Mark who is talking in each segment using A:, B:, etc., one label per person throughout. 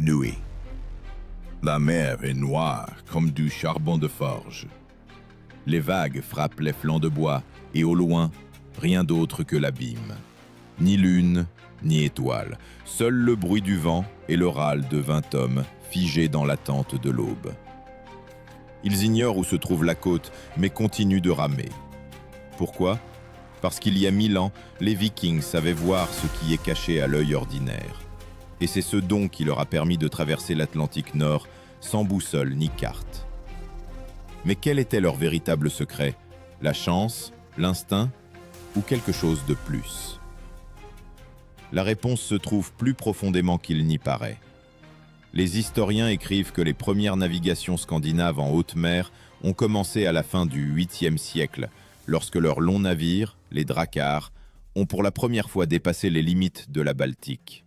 A: Nuit. La mer est noire comme du charbon de forge. Les vagues frappent les flancs de bois et au loin, rien d'autre que l'abîme. Ni lune, ni étoile, seul le bruit du vent et le râle de 20 hommes figés dans l'attente de l'aube. Ils ignorent où se trouve la côte, mais continuent de ramer. Pourquoi ? Parce qu'il y a 1000 ans, les Vikings savaient voir ce qui est caché à l'œil ordinaire. Et c'est ce don qui leur a permis de traverser l'Atlantique Nord sans boussole ni carte. Mais quel était leur véritable secret ? La chance, l'instinct ou quelque chose de plus ? La réponse se trouve plus profondément qu'il n'y paraît. Les historiens écrivent que les premières navigations scandinaves en haute mer ont commencé à la fin du 8e siècle, lorsque leurs longs navires, les dracars, ont pour la première fois dépassé les limites de la Baltique.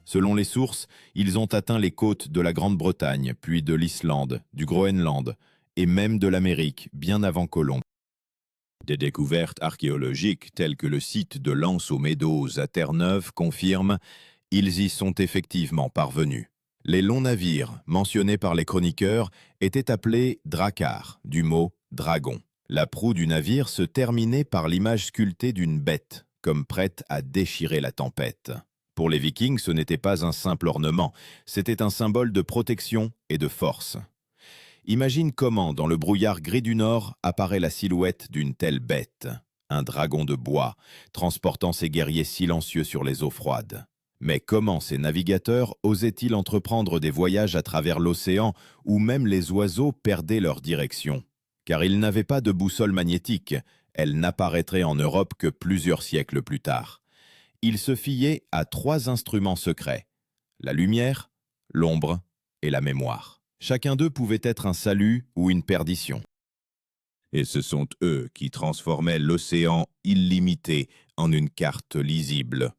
A: Selon les sources, ils ont atteint les côtes de la Grande-Bretagne, puis de l'Islande, du Groenland et même de l'Amérique, bien avant Colomb. Des découvertes archéologiques telles que le site de l'Anse aux Meadows à Terre-Neuve confirment ils y sont effectivement parvenus. Les longs navires mentionnés par les chroniqueurs étaient appelés dracars, du mot dragon. La proue du navire se terminait par l'image sculptée d'une bête, comme prête à déchirer la tempête. Pour les Vikings, ce n'était pas un simple ornement, c'était un symbole de protection et de force. Imagine comment, dans le brouillard gris du Nord, apparaît la silhouette d'une telle bête, un dragon de bois, transportant ses guerriers silencieux sur les eaux froides. Mais comment ces navigateurs osaient-ils entreprendre des voyages à travers l'océan où même les oiseaux perdaient leur direction ? Car ils n'avaient pas de boussole magnétique, elle n'apparaîtrait en Europe que plusieurs siècles plus tard. Ils se fiaient à 3 instruments secrets, la lumière, l'ombre et la mémoire. Chacun d'eux pouvait être un salut ou une perdition. Et ce sont eux qui transformaient l'océan illimité en une carte lisible.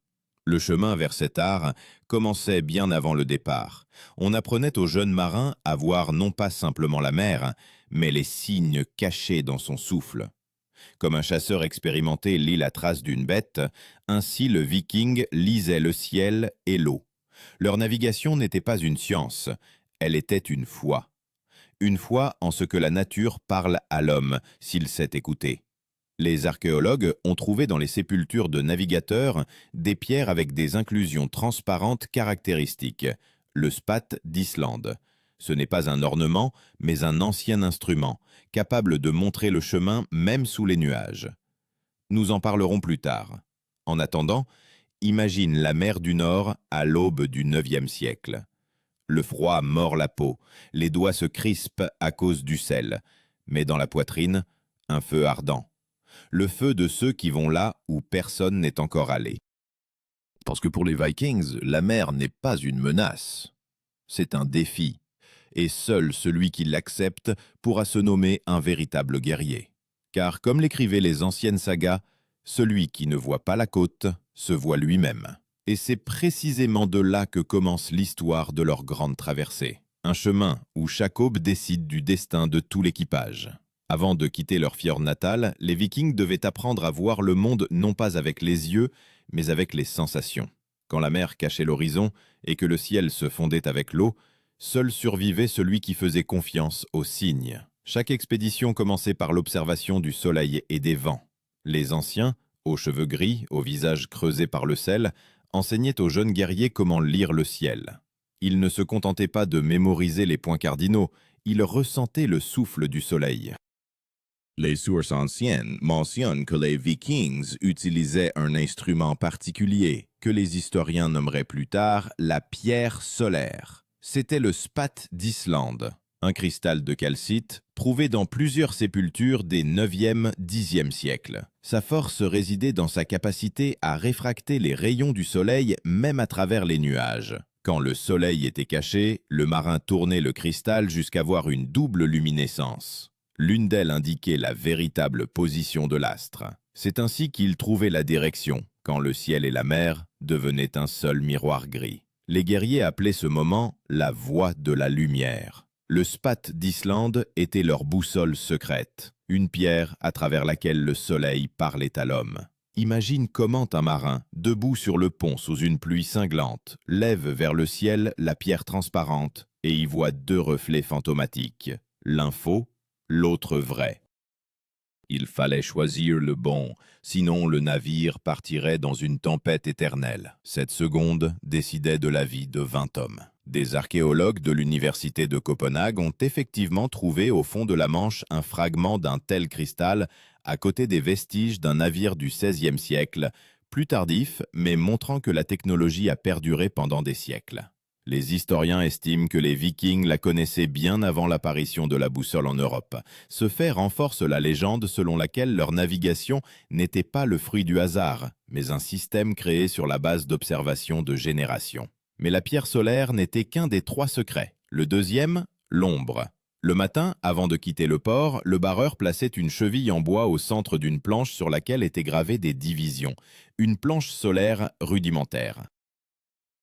A: Le chemin vers cet art commençait bien avant le départ. On apprenait aux jeunes marins à voir non pas simplement la mer, mais les signes cachés dans son souffle. Comme un chasseur expérimenté lit la trace d'une bête, ainsi le Viking lisait le ciel et l'eau. Leur navigation n'était pas une science, elle était une foi. Une foi en ce que la nature parle à l'homme, s'il sait écouter. Les archéologues ont trouvé dans les sépultures de navigateurs des pierres avec des inclusions transparentes caractéristiques, le spat d'Islande. Ce n'est pas un ornement, mais un ancien instrument, capable de montrer le chemin même sous les nuages. Nous en parlerons plus tard. En attendant, imagine la mer du Nord à l'aube du 9e siècle. Le froid mord la peau, les doigts se crispent à cause du sel, mais dans la poitrine, un feu ardent. Le feu de ceux qui vont là où personne n'est encore allé. Parce que pour les Vikings, la mer n'est pas une menace, c'est un défi. Et seul celui qui l'accepte pourra se nommer un véritable guerrier. Car comme l'écrivaient les anciennes sagas, celui qui ne voit pas la côte se voit lui-même. Et c'est précisément de là que commence l'histoire de leur grande traversée. Un chemin où chaque aube décide du destin de tout l'équipage. Avant de quitter leur fjord natal, les Vikings devaient apprendre à voir le monde non pas avec les yeux, mais avec les sensations. Quand la mer cachait l'horizon et que le ciel se fondait avec l'eau, seul survivait celui qui faisait confiance aux signes. Chaque expédition commençait par l'observation du soleil et des vents. Les anciens, aux cheveux gris, au visage creusé par le sel, enseignaient aux jeunes guerriers comment lire le ciel. Ils ne se contentaient pas de mémoriser les points cardinaux, ils ressentaient le souffle du soleil. Les sources anciennes mentionnent que les Vikings utilisaient un instrument particulier, que les historiens nommeraient plus tard la pierre solaire. C'était le spat d'Islande, un cristal de calcite trouvé dans plusieurs sépultures des 9e, 10e siècles. Sa force résidait dans sa capacité à réfracter les rayons du soleil même à travers les nuages. Quand le soleil était caché, le marin tournait le cristal jusqu'à voir une double luminescence. L'une d'elles indiquait la véritable position de l'astre. C'est ainsi qu'il trouvait la direction, quand le ciel et la mer devenaient un seul miroir gris. Les guerriers appelaient ce moment la voie de la lumière. Le spat d'Islande était leur boussole secrète, une pierre à travers laquelle le soleil parlait à l'homme. Imagine comment un marin, debout sur le pont sous une pluie cinglante, lève vers le ciel la pierre transparente et y voit deux reflets fantomatiques, l'un faux, l'autre vrai. Il fallait choisir le bon, sinon le navire partirait dans une tempête éternelle. Cette seconde décidait de la vie de 20 hommes. Des archéologues de l'université de Copenhague ont effectivement trouvé au fond de la Manche un fragment d'un tel cristal à côté des vestiges d'un navire du XVIe siècle, plus tardif, mais montrant que la technologie a perduré pendant des siècles. Les historiens estiment que les Vikings la connaissaient bien avant l'apparition de la boussole en Europe. Ce fait renforce la légende selon laquelle leur navigation n'était pas le fruit du hasard, mais un système créé sur la base d'observations de générations. Mais la pierre solaire n'était qu'un des 3 secrets. Le deuxième, l'ombre. Le matin, avant de quitter le port, le barreur plaçait une cheville en bois au centre d'une planche sur laquelle étaient gravées des divisions. Une planche solaire rudimentaire.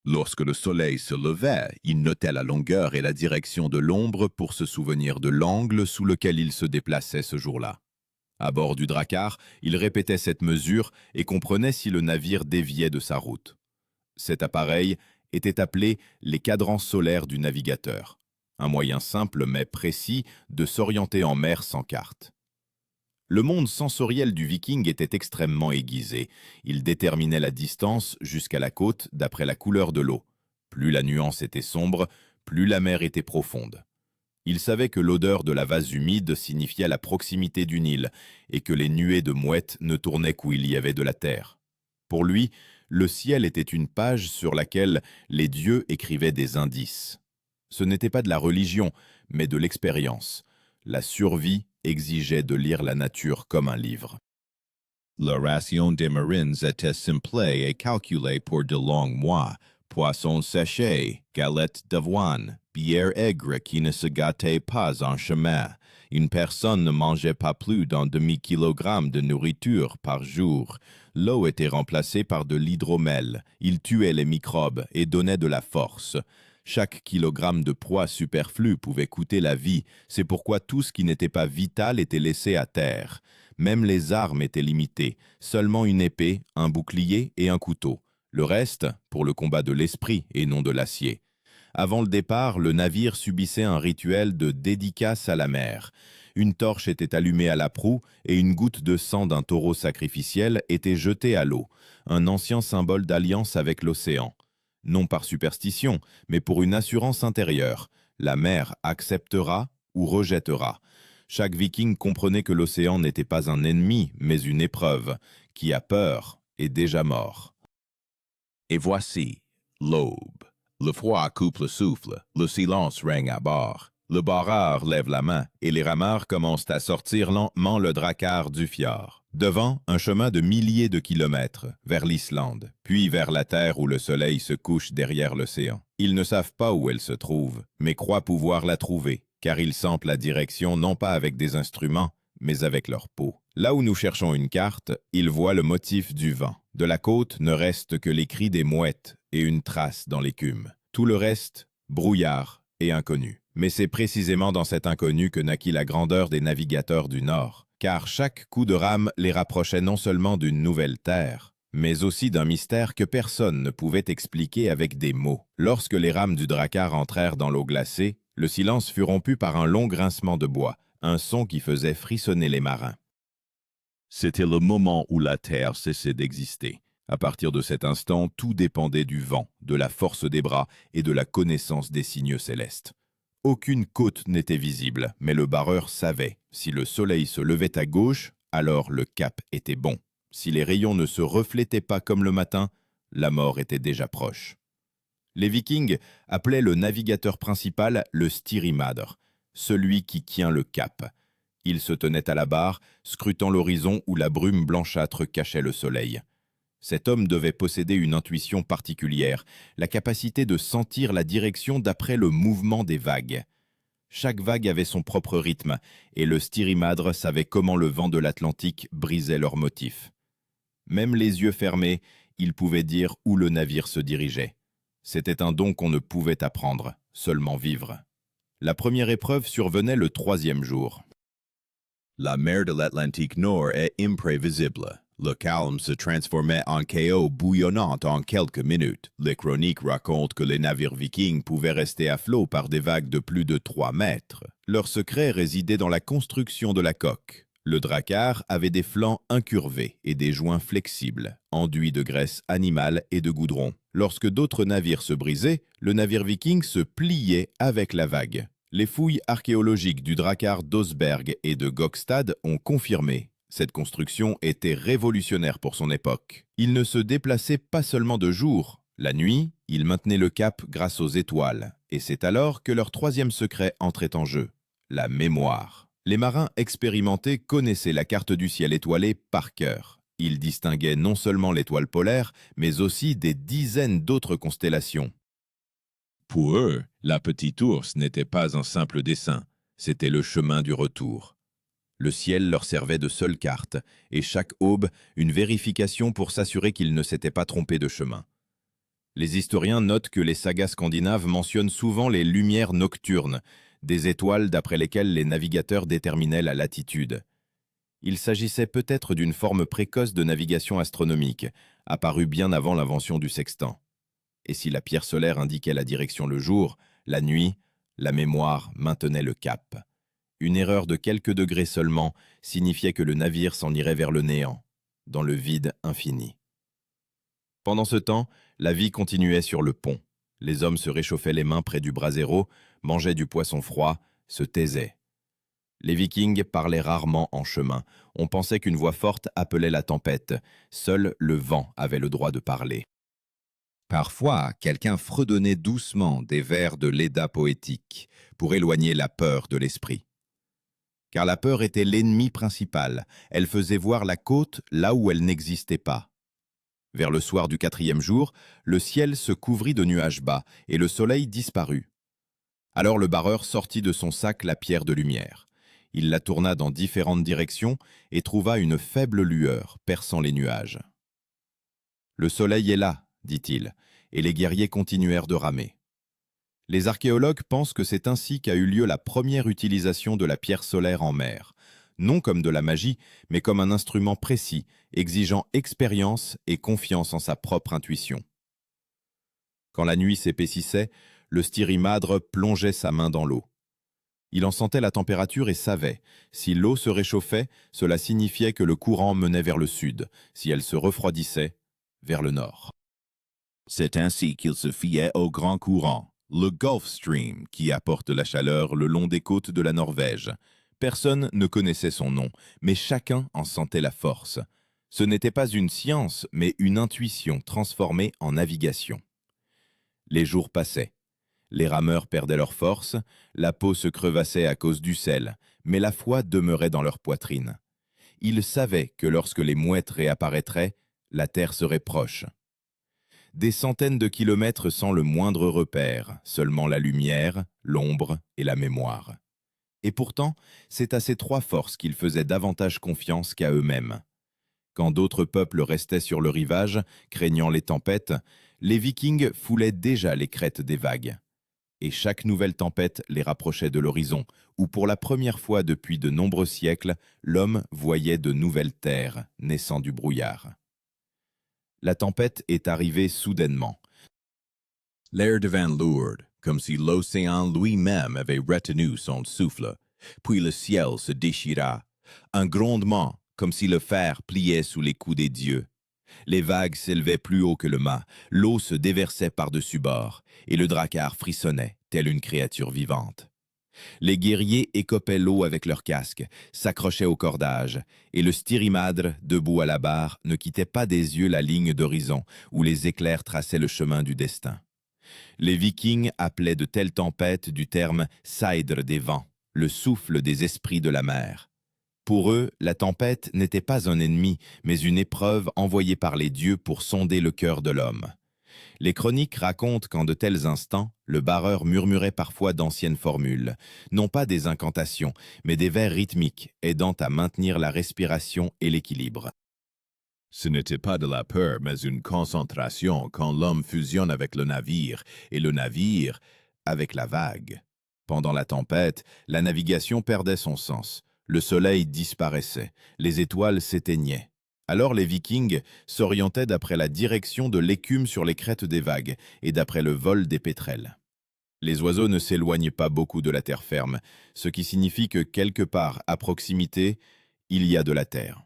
A: Lorsque le soleil se levait, il notait la longueur et la direction de l'ombre pour se souvenir de l'angle sous lequel il se déplaçait ce jour-là. À bord du Drakkar, il répétait cette mesure et comprenait si le navire déviait de sa route. Cet appareil était appelé les cadrans solaires du navigateur, un moyen simple mais précis de s'orienter en mer sans carte. Le monde sensoriel du Viking était extrêmement aiguisé. Il déterminait la distance jusqu'à la côte d'après la couleur de l'eau. Plus la nuance était sombre, plus la mer était profonde. Il savait que l'odeur de la vase humide signifiait la proximité du Nil et que les nuées de mouettes ne tournaient qu'où il y avait de la terre. Pour lui, le ciel était une page sur laquelle les dieux écrivaient des indices. Ce n'était pas de la religion, mais de l'expérience. La survie exigeait de lire la nature comme un livre. La ration des marines était simple et calculée pour de longs mois. Poissons séchés, galettes d'avoine, bière aigre qui ne se gâtait pas en chemin. Une personne ne mangeait pas plus d'un demi-kilogramme de nourriture par jour. L'eau était remplacée par de l'hydromel. Il tuait les microbes et donnait de la force. Chaque kilogramme de poids superflu pouvait coûter la vie, c'est pourquoi tout ce qui n'était pas vital était laissé à terre. Même les armes étaient limitées, seulement une épée, un bouclier et un couteau. Le reste, pour le combat de l'esprit et non de l'acier. Avant le départ, le navire subissait un rituel de dédicace à la mer. Une torche était allumée à la proue et une goutte de sang d'un taureau sacrificiel était jetée à l'eau, un ancien symbole d'alliance avec l'océan. Non par superstition, mais pour une assurance intérieure. La mer acceptera ou rejettera. Chaque Viking comprenait que l'océan n'était pas un ennemi, mais une épreuve. Qui a peur est déjà mort. Et voici l'aube. Le froid coupe le souffle, le silence règne à bord. Le barreur lève la main et les rameurs commencent à sortir lentement le Drakkar du fjord. Devant, un chemin de milliers de kilomètres, vers l'Islande, puis vers la terre où le soleil se couche derrière l'océan. Ils ne savent pas où elle se trouve, mais croient pouvoir la trouver, car ils sentent la direction non pas avec des instruments, mais avec leur peau. Là où nous cherchons une carte, ils voient le motif du vent. De la côte ne reste que les cris des mouettes et une trace dans l'écume. Tout le reste, brouillard et inconnu. Mais c'est précisément dans cet inconnu que naquit la grandeur des navigateurs du Nord, car chaque coup de rame les rapprochait non seulement d'une nouvelle terre, mais aussi d'un mystère que personne ne pouvait expliquer avec des mots. Lorsque les rames du Drakkar entrèrent dans l'eau glacée, le silence fut rompu par un long grincement de bois, un son qui faisait frissonner les marins. C'était le moment où la terre cessait d'exister. À partir de cet instant, tout dépendait du vent, de la force des bras et de la connaissance des signes célestes. Aucune côte n'était visible, mais le barreur savait. Si le soleil se levait à gauche, alors le cap était bon. Si les rayons ne se reflétaient pas comme le matin, la mort était déjà proche. Les Vikings appelaient le navigateur principal le styrimadr, celui qui tient le cap. Il se tenait à la barre, scrutant l'horizon où la brume blanchâtre cachait le soleil. Cet homme devait posséder une intuition particulière, la capacité de sentir la direction d'après le mouvement des vagues. Chaque vague avait son propre rythme, et le styrimadr savait comment le vent de l'Atlantique brisait leurs motifs. Même les yeux fermés, il pouvait dire où le navire se dirigeait. C'était un don qu'on ne pouvait apprendre, seulement vivre. La première épreuve survenait le 3e jour. La mer de l'Atlantique Nord est imprévisible. Le calme se transformait en chaos bouillonnant en quelques minutes. Les chroniques racontent que les navires vikings pouvaient rester à flot par des vagues de plus de 3 mètres. Leur secret résidait dans la construction de la coque. Le drakkar avait des flancs incurvés et des joints flexibles, enduits de graisse animale et de goudron. Lorsque d'autres navires se brisaient, le navire viking se pliait avec la vague. Les fouilles archéologiques du drakkar d'Osberg et de Gokstad ont confirmé. Cette construction était révolutionnaire pour son époque. Il ne se déplaçait pas seulement de jour. La nuit, il maintenait le cap grâce aux étoiles. Et c'est alors que leur troisième secret entrait en jeu, la mémoire. Les marins expérimentés connaissaient la carte du ciel étoilé par cœur. Ils distinguaient non seulement l'étoile polaire, mais aussi des dizaines d'autres constellations. Pour eux, la petite ours n'était pas un simple dessin, c'était le chemin du retour. Le ciel leur servait de seule carte, et chaque aube, une vérification pour s'assurer qu'ils ne s'étaient pas trompés de chemin. Les historiens notent que les sagas scandinaves mentionnent souvent les lumières nocturnes, des étoiles d'après lesquelles les navigateurs déterminaient la latitude. Il s'agissait peut-être d'une forme précoce de navigation astronomique, apparue bien avant l'invention du sextant. Et si la pierre solaire indiquait la direction le jour, la nuit, la mémoire maintenait le cap. Une erreur de quelques degrés seulement signifiait que le navire s'en irait vers le néant, dans le vide infini. Pendant ce temps, la vie continuait sur le pont. Les hommes se réchauffaient les mains près du brasero, mangeaient du poisson froid, se taisaient. Les Vikings parlaient rarement en chemin. On pensait qu'une voix forte appelait la tempête. Seul le vent avait le droit de parler. Parfois, quelqu'un fredonnait doucement des vers de l'Edda poétique pour éloigner la peur de l'esprit. Car la peur était l'ennemi principal. Elle faisait voir la côte là où elle n'existait pas. Vers le soir du 4e jour, le ciel se couvrit de nuages bas et le soleil disparut. Alors le barreur sortit de son sac la pierre de lumière. Il la tourna dans différentes directions et trouva une faible lueur perçant les nuages. « Le soleil est là », dit-il, et les guerriers continuèrent de ramer. Les archéologues pensent que c'est ainsi qu'a eu lieu la première utilisation de la pierre solaire en mer, non comme de la magie, mais comme un instrument précis, exigeant expérience et confiance en sa propre intuition. Quand la nuit s'épaississait, le styrimadre plongeait sa main dans l'eau. Il en sentait la température et savait, si l'eau se réchauffait, cela signifiait que le courant menait vers le sud, si elle se refroidissait, vers le nord. C'est ainsi qu'il se fiait au grand courant, le Gulf Stream, qui apporte la chaleur le long des côtes de la Norvège. Personne ne connaissait son nom, mais chacun en sentait la force. Ce n'était pas une science, mais une intuition transformée en navigation. Les jours passaient. Les rameurs perdaient leur force, la peau se crevassait à cause du sel, mais la foi demeurait dans leur poitrine. Ils savaient que lorsque les mouettes réapparaîtraient, la terre serait proche. Des centaines de kilomètres sans le moindre repère, seulement la lumière, l'ombre et la mémoire. Et pourtant, c'est à ces trois forces qu'ils faisaient davantage confiance qu'à eux-mêmes. Quand d'autres peuples restaient sur le rivage, craignant les tempêtes, les Vikings foulaient déjà les crêtes des vagues. Et chaque nouvelle tempête les rapprochait de l'horizon, où pour la première fois depuis de nombreux siècles, l'homme voyait de nouvelles terres naissant du brouillard. La tempête est arrivée soudainement. L'air devint lourd, comme si l'océan lui-même avait retenu son souffle. Puis le ciel se déchira. Un grondement, comme si le fer pliait sous les coups des dieux. Les vagues s'élevaient plus haut que le mât, l'eau se déversait par-dessus bord, et le drakkar frissonnait, telle une créature vivante. Les guerriers écopaient l'eau avec leurs casques, s'accrochaient au cordage, et le styrimadre, debout à la barre, ne quittait pas des yeux la ligne d'horizon, où les éclairs traçaient le chemin du destin. Les Vikings appelaient de telles tempêtes du terme « saïdre des vents », le souffle des esprits de la mer. Pour eux, la tempête n'était pas un ennemi, mais une épreuve envoyée par les dieux pour sonder le cœur de l'homme. Les chroniques racontent qu'en de tels instants, le barreur murmurait parfois d'anciennes formules, non pas des incantations, mais des vers rythmiques aidant à maintenir la respiration et l'équilibre. Ce n'était pas de la peur, mais une concentration quand l'homme fusionne avec le navire, et le navire avec la vague. Pendant la tempête, la navigation perdait son sens. Le soleil disparaissait, les étoiles s'éteignaient. Alors les Vikings s'orientaient d'après la direction de l'écume sur les crêtes des vagues et d'après le vol des pétrels. Les oiseaux ne s'éloignent pas beaucoup de la terre ferme, ce qui signifie que quelque part à proximité, il y a de la terre.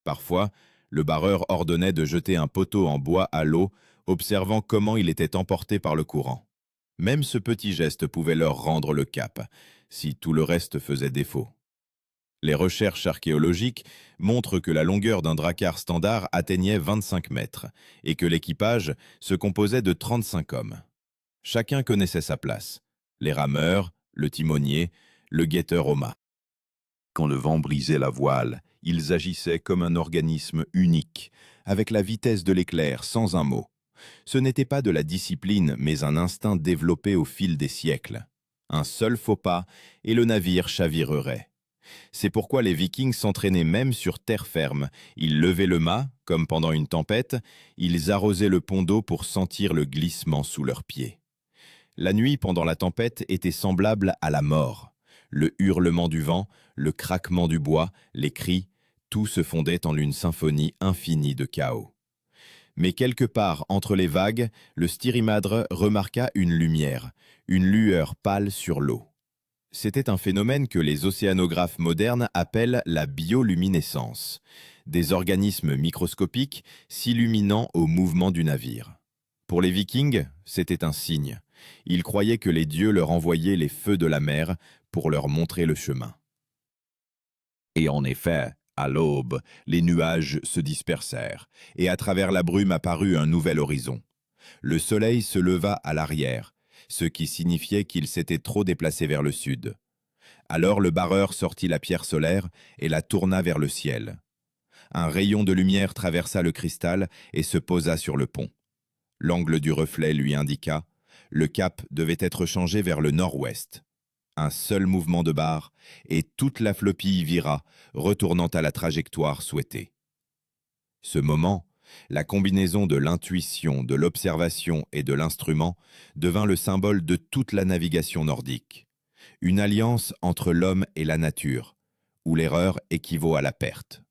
A: Parfois, le barreur ordonnait de jeter un poteau en bois à l'eau, observant comment il était emporté par le courant. Même ce petit geste pouvait leur rendre le cap, si tout le reste faisait défaut. Les recherches archéologiques montrent que la longueur d'un drakkar standard atteignait 25 mètres et que l'équipage se composait de 35 hommes. Chacun connaissait sa place, les rameurs, le timonier, le guetteur au mât. Quand le vent brisait la voile, ils agissaient comme un organisme unique, avec la vitesse de l'éclair, sans un mot. Ce n'était pas de la discipline, mais un instinct développé au fil des siècles. Un seul faux pas, et le navire chavirerait. C'est pourquoi les Vikings s'entraînaient même sur terre ferme. Ils levaient le mât, comme pendant une tempête, ils arrosaient le pont d'eau pour sentir le glissement sous leurs pieds. La nuit, pendant la tempête, était semblable à la mort. Le hurlement du vent, le craquement du bois, les cris, tout se fondait en une symphonie infinie de chaos. Mais quelque part entre les vagues, le styrimadre remarqua une lumière, une lueur pâle sur l'eau. C'était un phénomène que les océanographes modernes appellent la bioluminescence, des organismes microscopiques s'illuminant au mouvement du navire. Pour les Vikings, c'était un signe. Ils croyaient que les dieux leur envoyaient les feux de la mer pour leur montrer le chemin. Et en effet, à l'aube, les nuages se dispersèrent, et à travers la brume apparut un nouvel horizon. Le soleil se leva à l'arrière, ce qui signifiait qu'il s'était trop déplacé vers le sud. Alors le barreur sortit la pierre solaire et la tourna vers le ciel. Un rayon de lumière traversa le cristal et se posa sur le pont. L'angle du reflet lui indiqua, le cap devait être changé vers le nord-ouest. Un seul mouvement de barre, et toute la flopille vira, retournant à la trajectoire souhaitée. Ce moment, la combinaison de l'intuition, de l'observation et de l'instrument devint le symbole de toute la navigation nordique. Une alliance entre l'homme et la nature, où l'erreur équivaut à la perte.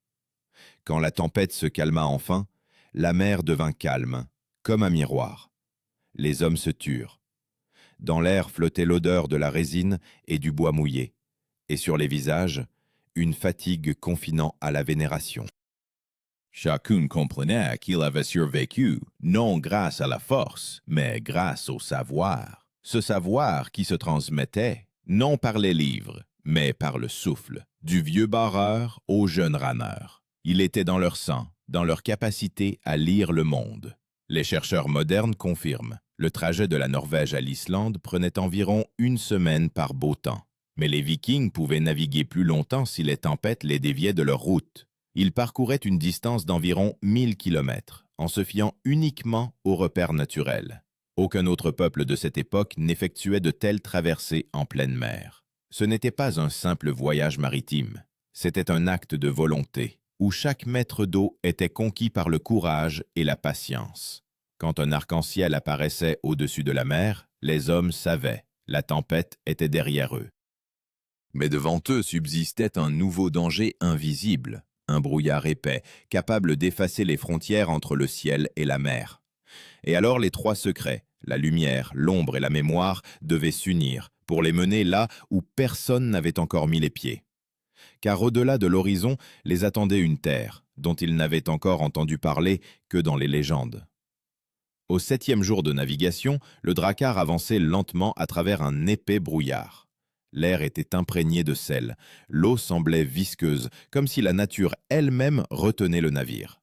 A: Quand la tempête se calma enfin, la mer devint calme, comme un miroir. Les hommes se turent. Dans l'air flottait l'odeur de la résine et du bois mouillé, et sur les visages, une fatigue confinant à la vénération. Chacun comprenait qu'il avait survécu, non grâce à la force, mais grâce au savoir. Ce savoir qui se transmettait, non par les livres, mais par le souffle, du vieux barreur au jeune rameur. Il était dans leur sang, dans leur capacité à lire le monde. Les chercheurs modernes confirment, le trajet de la Norvège à l'Islande prenait environ une semaine par beau temps. Mais les Vikings pouvaient naviguer plus longtemps si les tempêtes les déviaient de leur route. Ils parcouraient une distance d'environ 1000 kilomètres, en se fiant uniquement aux repères naturels. Aucun autre peuple de cette époque n'effectuait de telles traversées en pleine mer. Ce n'était pas un simple voyage maritime, c'était un acte de volonté, où chaque mètre d'eau était conquis par le courage et la patience. Quand un arc-en-ciel apparaissait au-dessus de la mer, les hommes savaient, la tempête était derrière eux. Mais devant eux subsistait un nouveau danger invisible, un brouillard épais, capable d'effacer les frontières entre le ciel et la mer. Et alors les trois secrets, la lumière, l'ombre et la mémoire, devaient s'unir pour les mener là où personne n'avait encore mis les pieds. Car au-delà de l'horizon les attendait une terre, dont ils n'avaient encore entendu parler que dans les légendes. Au 7e jour de navigation, le drakkar avançait lentement à travers un épais brouillard. L'air était imprégné de sel, l'eau semblait visqueuse, comme si la nature elle-même retenait le navire.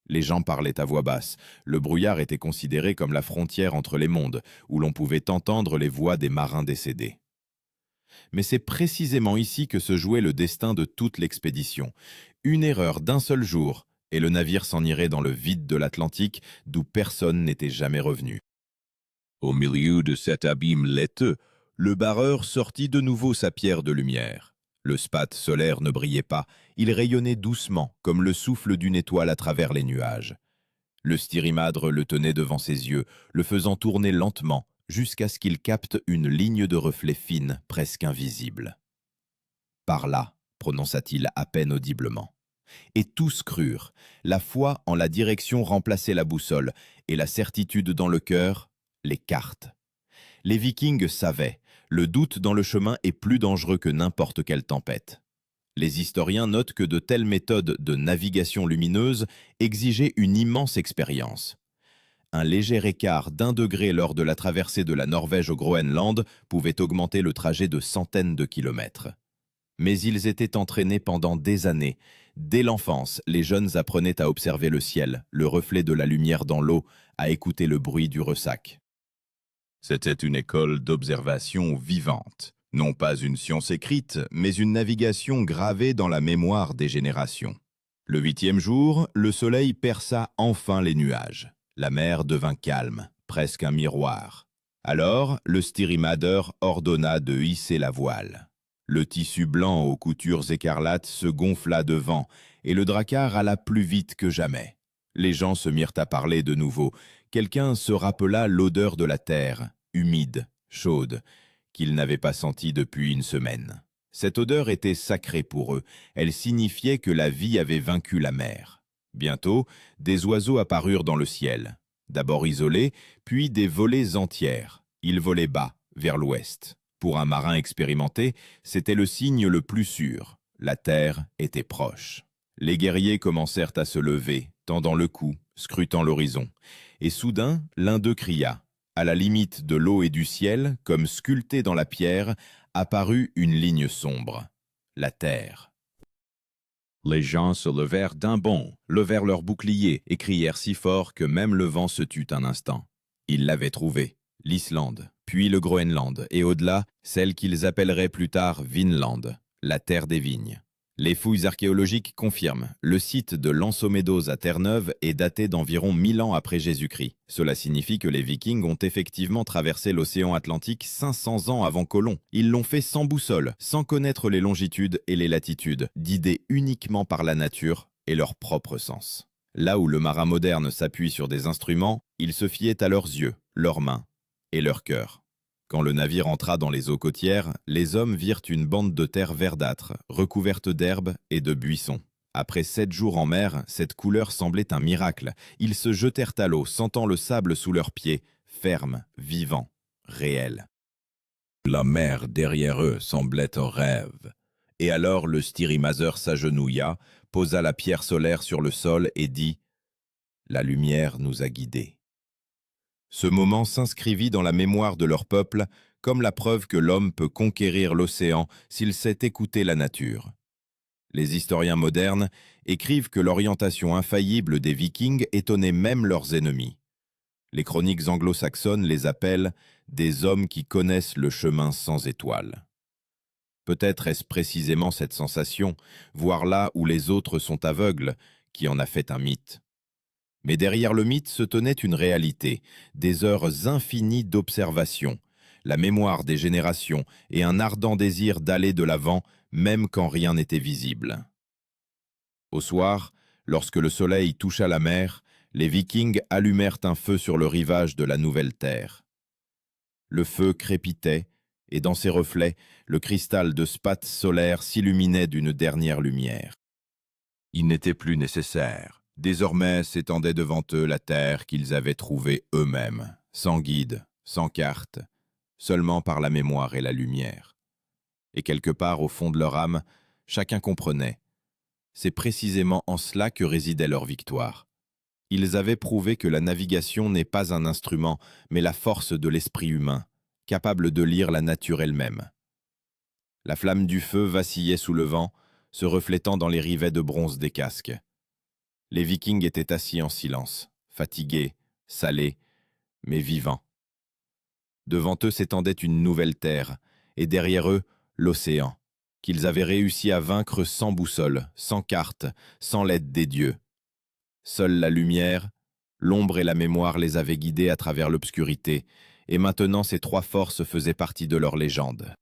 A: Les gens parlaient à voix basse, le brouillard était considéré comme la frontière entre les mondes, où l'on pouvait entendre les voix des marins décédés. Mais c'est précisément ici que se jouait le destin de toute l'expédition. Une erreur d'un seul jour, et le navire s'en irait dans le vide de l'Atlantique, d'où personne n'était jamais revenu. Au milieu de cet abîme laiteux, le barreur sortit de nouveau sa pierre de lumière. Le spate solaire ne brillait pas, il rayonnait doucement, comme le souffle d'une étoile à travers les nuages. Le styrimadre le tenait devant ses yeux, le faisant tourner lentement, jusqu'à ce qu'il capte une ligne de reflet fine, presque invisible. « Par là », prononça-t-il à peine audiblement. Et tous crurent. La foi en la direction remplaçait la boussole, et la certitude dans le cœur, les cartes. Les Vikings savaient, le doute dans le chemin est plus dangereux que n'importe quelle tempête. Les historiens notent que de telles méthodes de navigation lumineuse exigeaient une immense expérience. Un léger écart d'1 degré lors de la traversée de la Norvège au Groenland pouvait augmenter le trajet de centaines de kilomètres. Mais ils étaient entraînés pendant des années. Dès l'enfance, les jeunes apprenaient à observer le ciel, le reflet de la lumière dans l'eau, à écouter le bruit du ressac. C'était une école d'observation vivante. Non pas une science écrite, mais une navigation gravée dans la mémoire des générations. Le 8e jour, le soleil perça enfin les nuages. La mer devint calme, presque un miroir. Alors, le styrmader ordonna de hisser la voile. Le tissu blanc aux coutures écarlates se gonfla de vent, et le drakkar alla plus vite que jamais. Les gens se mirent à parler de nouveau. Quelqu'un se rappela l'odeur de la terre, humide, chaude, qu'ils n'avaient pas sentie depuis une semaine. Cette odeur était sacrée pour eux. Elle signifiait que la vie avait vaincu la mer. Bientôt, des oiseaux apparurent dans le ciel. D'abord isolés, puis des volées entières. Ils volaient bas, vers l'ouest. Pour un marin expérimenté, c'était le signe le plus sûr. La terre était proche. Les guerriers commencèrent à se lever, tendant le cou, scrutant l'horizon. Et soudain, l'un d'eux cria. À la limite de l'eau et du ciel, comme sculptée dans la pierre, apparut une ligne sombre. La terre. Les gens se levèrent d'un bond, levèrent leurs boucliers et crièrent si fort que même le vent se tut un instant. Ils l'avaient trouvé, l'Islande, puis le Groenland, et au-delà, celle qu'ils appelleraient plus tard Vinland, la terre des vignes. Les fouilles archéologiques confirment, le site de Lansomédose à Terre-Neuve est daté d'environ 1000 ans après Jésus-Christ. Cela signifie que les Vikings ont effectivement traversé l'océan Atlantique 500 ans avant Colomb. Ils l'ont fait sans boussole, sans connaître les longitudes et les latitudes, guidés uniquement par la nature et leur propre sens. Là où le marin moderne s'appuie sur des instruments, ils se fiaient à leurs yeux, leurs mains et leur cœur. Quand le navire entra dans les eaux côtières, les hommes virent une bande de terre verdâtre, recouverte d'herbes et de buissons. Après 7 jours en mer, cette couleur semblait un miracle. Ils se jetèrent à l'eau, sentant le sable sous leurs pieds, ferme, vivant, réel. La mer derrière eux semblait un rêve. Et alors le styrmader s'agenouilla, posa la pierre solaire sur le sol et dit « La lumière nous a guidés ». Ce moment s'inscrivit dans la mémoire de leur peuple comme la preuve que l'homme peut conquérir l'océan s'il sait écouter la nature. Les historiens modernes écrivent que l'orientation infaillible des Vikings étonnait même leurs ennemis. Les chroniques anglo-saxonnes les appellent « des hommes qui connaissent le chemin sans étoiles ». Peut-être est-ce précisément cette sensation, voir là où les autres sont aveugles, qui en a fait un mythe. Mais derrière le mythe se tenait une réalité, des heures infinies d'observation, la mémoire des générations et un ardent désir d'aller de l'avant, même quand rien n'était visible. Au soir, lorsque le soleil toucha la mer, les Vikings allumèrent un feu sur le rivage de la nouvelle terre. Le feu crépitait, et dans ses reflets, le cristal de spathe solaire s'illuminait d'une dernière lumière. Il n'était plus nécessaire. Désormais s'étendait devant eux la terre qu'ils avaient trouvée eux-mêmes, sans guide, sans carte, seulement par la mémoire et la lumière. Et quelque part au fond de leur âme, chacun comprenait. C'est précisément en cela que résidait leur victoire. Ils avaient prouvé que la navigation n'est pas un instrument, mais la force de l'esprit humain, capable de lire la nature elle-même. La flamme du feu vacillait sous le vent, se reflétant dans les rivets de bronze des casques. Les Vikings étaient assis en silence, fatigués, salés, mais vivants. Devant eux s'étendait une nouvelle terre, et derrière eux, l'océan, qu'ils avaient réussi à vaincre sans boussole, sans carte, sans l'aide des dieux. Seule la lumière, l'ombre et la mémoire les avaient guidés à travers l'obscurité, et maintenant ces 3 forces faisaient partie de leur légende.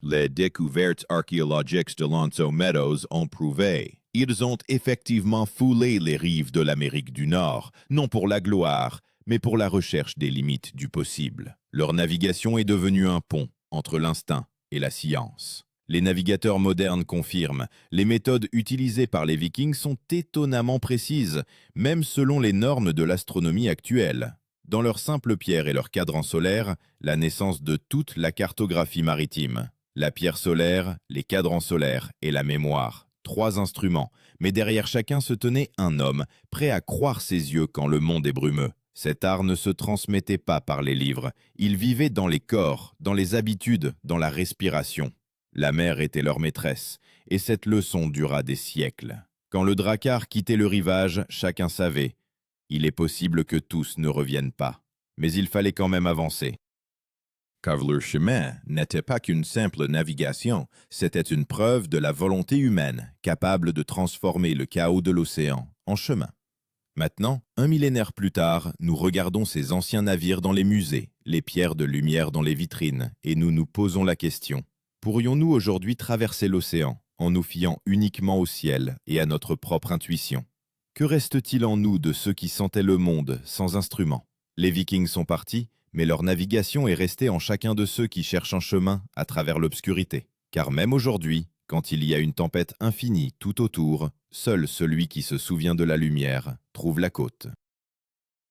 A: Les découvertes archéologiques de Lansomédose ont prouvé. Ils ont effectivement foulé les rives de l'Amérique du Nord, non pour la gloire, mais pour la recherche des limites du possible. Leur navigation est devenue un pont entre l'instinct et la science. Les navigateurs modernes confirment, les méthodes utilisées par les Vikings sont étonnamment précises, même selon les normes de l'astronomie actuelle. Dans leurs simples pierres et leurs cadrans solaires, la naissance de toute la cartographie maritime. La pierre solaire, les cadrans solaires et la mémoire. 3 instruments, mais derrière chacun se tenait un homme, prêt à croire ses yeux quand le monde est brumeux. Cet art ne se transmettait pas par les livres, il vivait dans les corps, dans les habitudes, dans la respiration. La mer était leur maîtresse, et cette leçon dura des siècles. Quand le Drakkar quittait le rivage, chacun savait. Il est possible que tous ne reviennent pas, mais il fallait quand même avancer. Car leur chemin n'était pas qu'une simple navigation, c'était une preuve de la volonté humaine, capable de transformer le chaos de l'océan en chemin. Maintenant, un millénaire plus tard, nous regardons ces anciens navires dans les musées, les pierres de lumière dans les vitrines, et nous nous posons la question. Pourrions-nous aujourd'hui traverser l'océan en nous fiant uniquement au ciel et à notre propre intuition? Que reste-t-il en nous de ceux qui sentaient le monde sans instruments? Les Vikings sont partis, mais leur navigation est restée en chacun de ceux qui cherchent un chemin à travers l'obscurité. Car même aujourd'hui, quand il y a une tempête infinie tout autour, seul celui qui se souvient de la lumière trouve la côte.